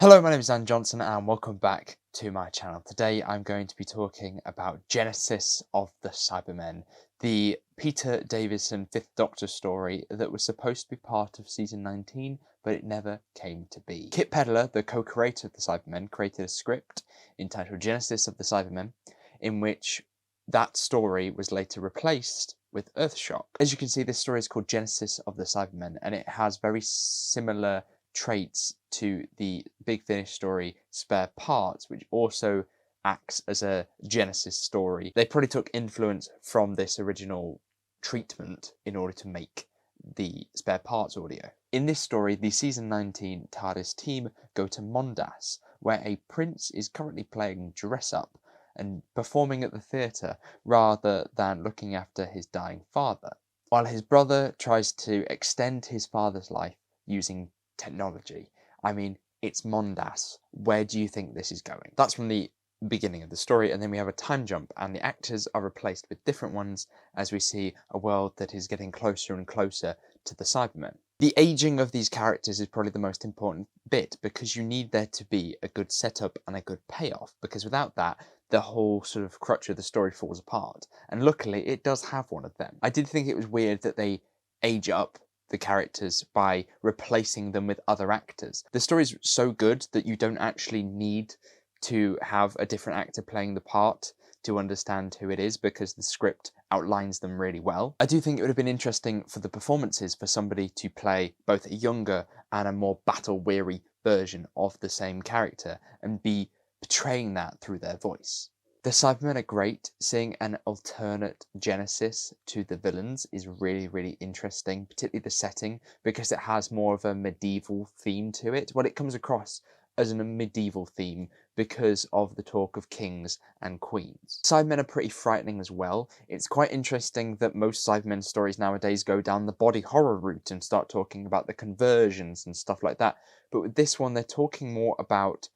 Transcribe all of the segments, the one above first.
Hello, my name is Dan Johnson and welcome back to my channel. Today I'm going to be talking about Genesis of the Cybermen, the Peter Davison Fifth Doctor story that was supposed to be part of season 19, but it never came to be. Kit Pedler, the co-creator of the Cybermen, created a script entitled Genesis of the Cybermen, in which that story was later replaced with Earthshock. As you can see, this story is called Genesis of the Cybermen, and it has very similar traits to the Big Finish story Spare Parts, which also acts as a Genesis story. They probably took influence from this original treatment in order to make the Spare Parts audio. In this story, the season 19 Tardis team go to Mondas, where a prince is currently playing dress up and performing at the theatre rather than looking after his dying father, while his brother tries to extend his father's life using technology. I mean, it's Mondas. Where do you think this is going? That's from the beginning of the story, and then we have a time jump, and the actors are replaced with different ones as we see a world that is getting closer and closer to the Cybermen. The aging of these characters is probably the most important bit, because you need there to be a good setup and a good payoff, because without that, the whole sort of crutch of the story falls apart. And luckily, it does have one of them. I did think it was weird that they age up the characters by replacing them with other actors. The story's so good that you don't actually need to have a different actor playing the part to understand who it is, because the script outlines them really well. I do think it would have been interesting for the performances for somebody to play both a younger and a more battle-weary version of the same character and be portraying that through their voice. The Cybermen are great. Seeing an alternate Genesis to the villains is really interesting, particularly the setting, because it has more of a medieval theme to it. Well, it comes across as a medieval theme because of the talk of kings and queens. Cybermen are pretty frightening as well. It's quite interesting that most Cybermen stories nowadays go down the body horror route and start talking about the conversions and stuff like that. But with this one, they're talking more about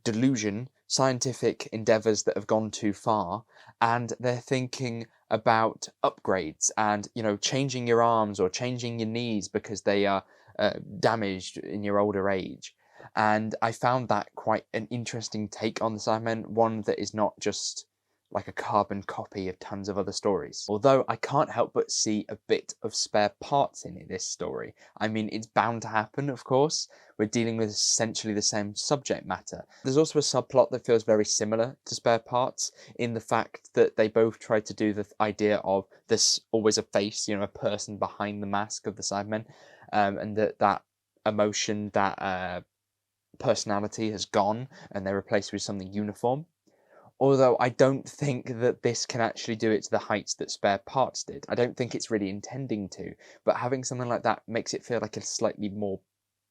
delusion, scientific endeavors that have gone too far, and they're thinking about upgrades and, changing your arms or changing your knees because they are damaged in your older age. And I found that quite an interesting take on the Cybermen, one that is not just like a carbon copy of tons of other stories. Although I can't help but see a bit of Spare Parts in this story. I mean, it's bound to happen, of course. We're dealing with essentially the same subject matter. There's also a subplot that feels very similar to Spare Parts in the fact that they both try to do the idea of there's always a face, a person behind the mask of the Cybermen, and that emotion, that personality has gone and they're replaced with something uniform. Although I don't think that this can actually do it to the heights that Spare Parts did. I don't think it's really intending to, but having something like that makes it feel like a slightly more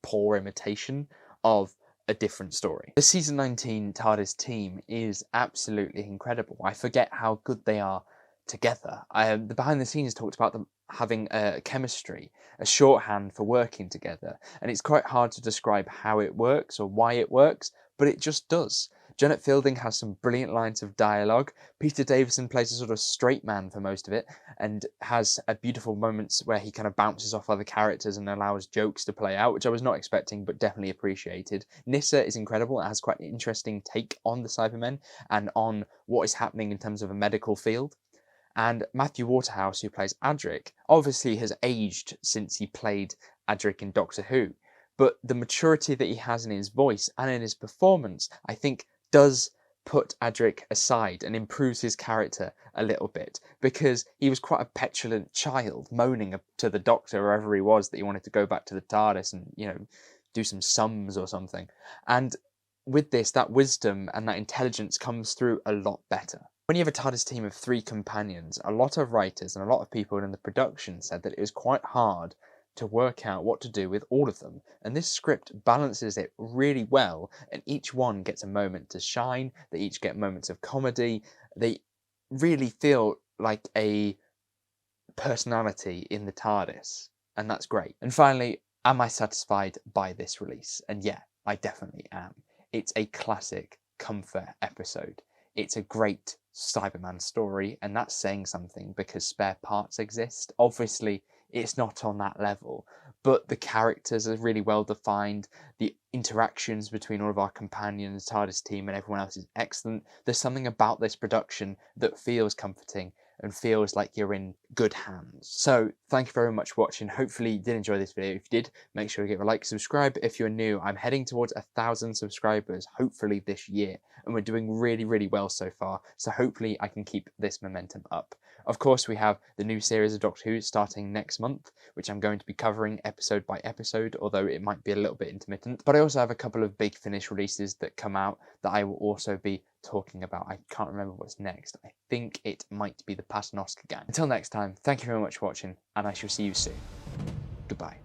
poor imitation of a different story. The season 19 Tardis team is absolutely incredible. I forget how good they are together. The behind the scenes talked about them having a chemistry, a shorthand for working together, and it's quite hard to describe how it works or why it works, but it just does. Janet Fielding has some brilliant lines of dialogue. Peter Davison plays a sort of straight man for most of it and has a beautiful moments where he kind of bounces off other characters and allows jokes to play out, which I was not expecting but definitely appreciated. Nyssa is incredible. It has quite an interesting take on the Cybermen and on what is happening in terms of a medical field. And Matthew Waterhouse, who plays Adric, obviously has aged since he played Adric in Doctor Who, but the maturity that he has in his voice and in his performance, I think, does put Adric aside and improves his character a little bit, because he was quite a petulant child, moaning to the Doctor, wherever he was, that he wanted to go back to the TARDIS and, do some sums or something. And with this, that wisdom and that intelligence comes through a lot better. When you have a TARDIS team of 3 companions, a lot of writers and a lot of people in the production said that it was quite hard to work out what to do with all of them, and this script balances it really well, and each one gets a moment to shine. They each get moments of comedy. They really feel like a personality in the TARDIS, and that's great. And finally, am I satisfied by this release? And yeah, I definitely am. It's a classic comfort episode. It's a great Cyberman story, and that's saying something because Spare Parts exist. Obviously, it's not on that level, but the characters are really well defined. The interactions between all of our companions, TARDIS team, and everyone else is excellent. There's something about this production that feels comforting and feels like you're in good hands. So thank you very much for watching. Hopefully you did enjoy this video. If you did, make sure to give a like, subscribe if you're new. I'm heading towards 1,000 subscribers, hopefully this year, and we're doing really, really well so far. So hopefully I can keep this momentum up. Of course, we have the new series of Doctor Who starting next month, which I'm going to be covering episode by episode, although it might be a little bit intermittent. But I also have a couple of big Finish releases that come out that I will also be talking about. I can't remember what's next. I think it might be the Paternoster Gang. Until next time, thank you very much for watching, and I shall see you soon. Goodbye.